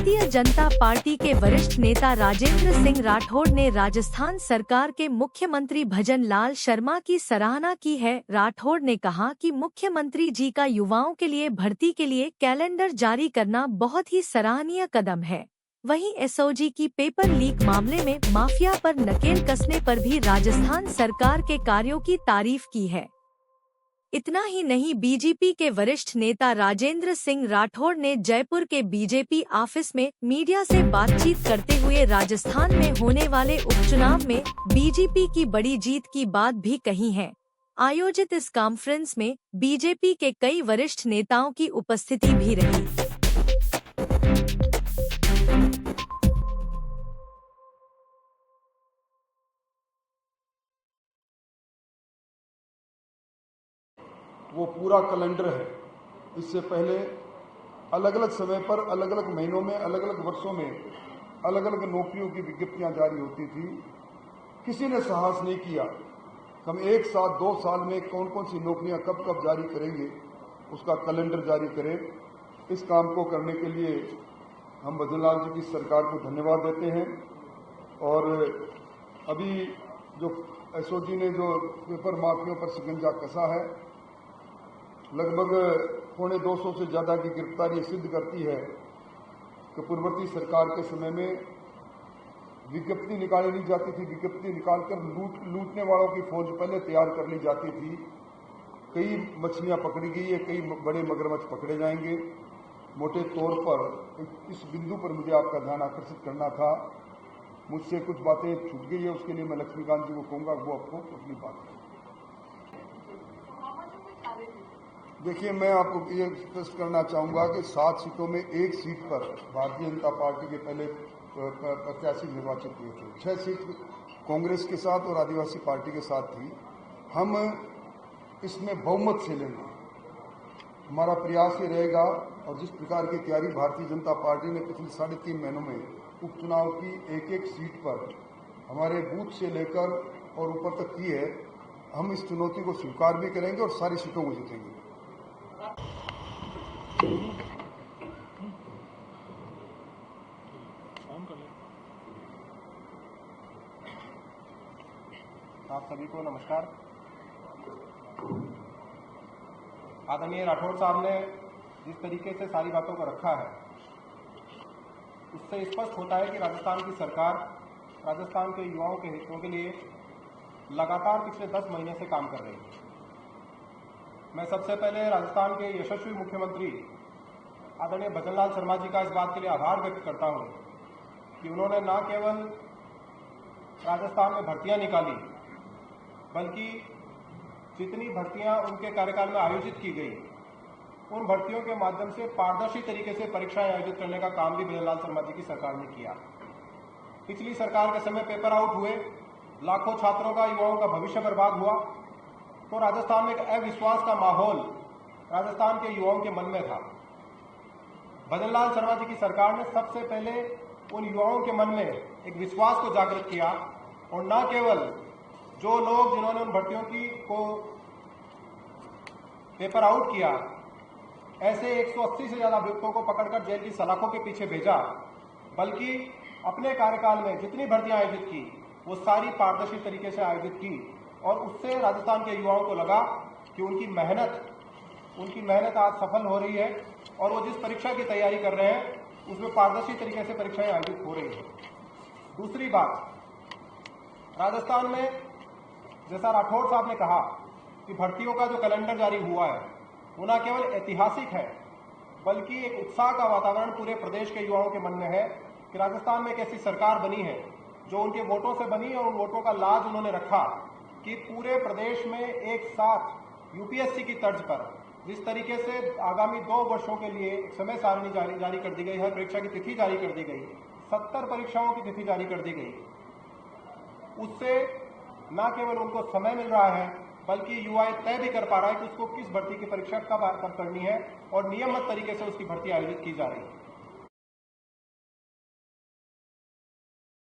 Bharatiya Janata party के वरिष्ठ नेता राजेंद्र सिंह राठौड़ ने राजस्थान सरकार के मुख्यमंत्री भजन लाल शर्मा की सराहना की है। राठौड़ ने कहा कि मुख्यमंत्री जी का युवाओं के लिए भर्ती के लिए कैलेंडर जारी करना बहुत ही सराहनीय कदम है। वहीं एसओजी की पेपर लीक मामले में माफिया पर नकेल कसने पर भी राजस्थान सरकार के कार्यों की तारीफ की है। इतना ही नहीं, बीजेपी के वरिष्ठ नेता राजेंद्र सिंह राठौड़ ने जयपुर के बीजेपी ऑफिस में मीडिया से बातचीत करते हुए राजस्थान में होने वाले उपचुनाव में बीजेपी की बड़ी जीत की बात भी कही है। आयोजित इस कॉन्फ्रेंस में बीजेपी के कई वरिष्ठ नेताओं की उपस्थिति भी रही। वो पूरा कैलेंडर है। इससे पहले अलग अलग समय पर अलग अलग महीनों में अलग अलग वर्षों में अलग अलग नौकरियों की विज्ञप्तियां जारी होती थी। किसी ने साहस नहीं किया कि हम एक साथ 2 साल में कौन कौन सी नौकरियां कब कब जारी करेंगे, उसका कैलेंडर जारी करें। इस काम को करने के लिए हम भजनलाल जी की सरकार को धन्यवाद देते हैं। और अभी जो एसओजी ने जो पेपर माफियों पर शिकंजा कसा है, लगभग 250 से ज्यादा की गिरफ्तारी सिद्ध करती है कि पूर्ववर्ती सरकार के समय में विज्ञप्ति निकाली नहीं जाती थी। विज्ञप्ति निकालकर लूटने वालों की फौज पहले तैयार कर ली जाती थी। कई मछलियां पकड़ी गई है, कई बड़े मगरमच्छ पकड़े जाएंगे। मोटे तौर पर इस बिंदु पर मुझे आपका ध्यान आकर्षित करना था। मुझसे कुछ बातें छूट गई है, उसके लिए मैं लक्ष्मीकांत जी को कहूंगा वो आपको अपनी बात करें। देखिए, मैं आपको ये स्पष्ट करना चाहूंगा कि 7 सीटों में 1 सीट पर भारतीय जनता पार्टी के पहले प्रत्याशी निर्वाचित हुए थे। 6 सीट कांग्रेस के साथ और आदिवासी पार्टी के साथ थी। हम इसमें बहुमत से लेंगे, हमारा प्रयास ये रहेगा। और जिस प्रकार की तैयारी भारतीय जनता पार्टी ने पिछले 3.5 महीनों में उपचुनाव की एक सीट पर हमारे बूथ से लेकर और ऊपर तक की है, हम इस चुनौती को स्वीकार भी करेंगे और सारी सीटों को जीतेंगे। आप सभी को नमस्कार। आदरणीय राठौड़ साहब ने जिस तरीके से सारी बातों को रखा है, उससे स्पष्ट होता है कि राजस्थान की सरकार राजस्थान के युवाओं के हितों के लिए लगातार पिछले 10 महीने से काम कर रही है। मैं सबसे पहले राजस्थान के यशस्वी मुख्यमंत्री आदरणीय भजन लाल शर्मा जी का इस बात के लिए आभार व्यक्त करता हूं कि उन्होंने न केवल राजस्थान में भर्तियां निकाली, बल्कि जितनी भर्तियां उनके कार्यकाल में आयोजित की गई, उन भर्तियों के माध्यम से पारदर्शी तरीके से परीक्षाएं आयोजित करने का काम भी भजन लाल शर्मा जी की सरकार ने किया। पिछली सरकार के समय पेपर आउट हुए, लाखों छात्रों का, युवाओं का भविष्य बर्बाद हुआ, तो राजस्थान में एक अविश्वास का माहौल राजस्थान के युवाओं के मन में था। भजन लाल शर्मा जी की सरकार ने सबसे पहले उन युवाओं के मन में एक विश्वास को जागृत किया और न केवल जो लोग जिन्होंने उन भर्तियों को पेपर आउट किया, ऐसे 180 से ज्यादा अभियुक्तों को पकड़कर जेल की सलाखों के पीछे भेजा, बल्कि अपने कार्यकाल में जितनी भर्तियां आयोजित की वो सारी पारदर्शी तरीके से आयोजित की। और उससे राजस्थान के युवाओं को लगा कि उनकी मेहनत आज सफल हो रही है और वो जिस परीक्षा की तैयारी कर रहे हैं उसमें पारदर्शी तरीके से परीक्षाएं आयोजित हो रही है। दूसरी बात, राजस्थान में जैसा राठौड़ साहब ने कहा कि भर्तियों का जो कैलेंडर जारी हुआ है वो न केवल ऐतिहासिक है, बल्कि एक उत्साह का वातावरण पूरे प्रदेश के युवाओं के मन में है कि राजस्थान में एक ऐसी सरकार बनी है जो उनके वोटों से बनी और उन वोटों का लाज उन्होंने रखा कि पूरे प्रदेश में एक साथ यूपीएससी की तर्ज पर जिस तरीके से आगामी 2 वर्षों के लिए एक समय सारणी जारी कर दी गई है, परीक्षा की तिथि जारी कर दी गई, 70 परीक्षाओं की तिथि जारी कर दी गई, उससे न केवल उनको समय मिल रहा है बल्कि युवा तय भी कर पा रहा है कि उसको किस भर्ती की परीक्षा कब करनी है और नियमित तरीके से उसकी भर्ती आयोजित की जा रही है।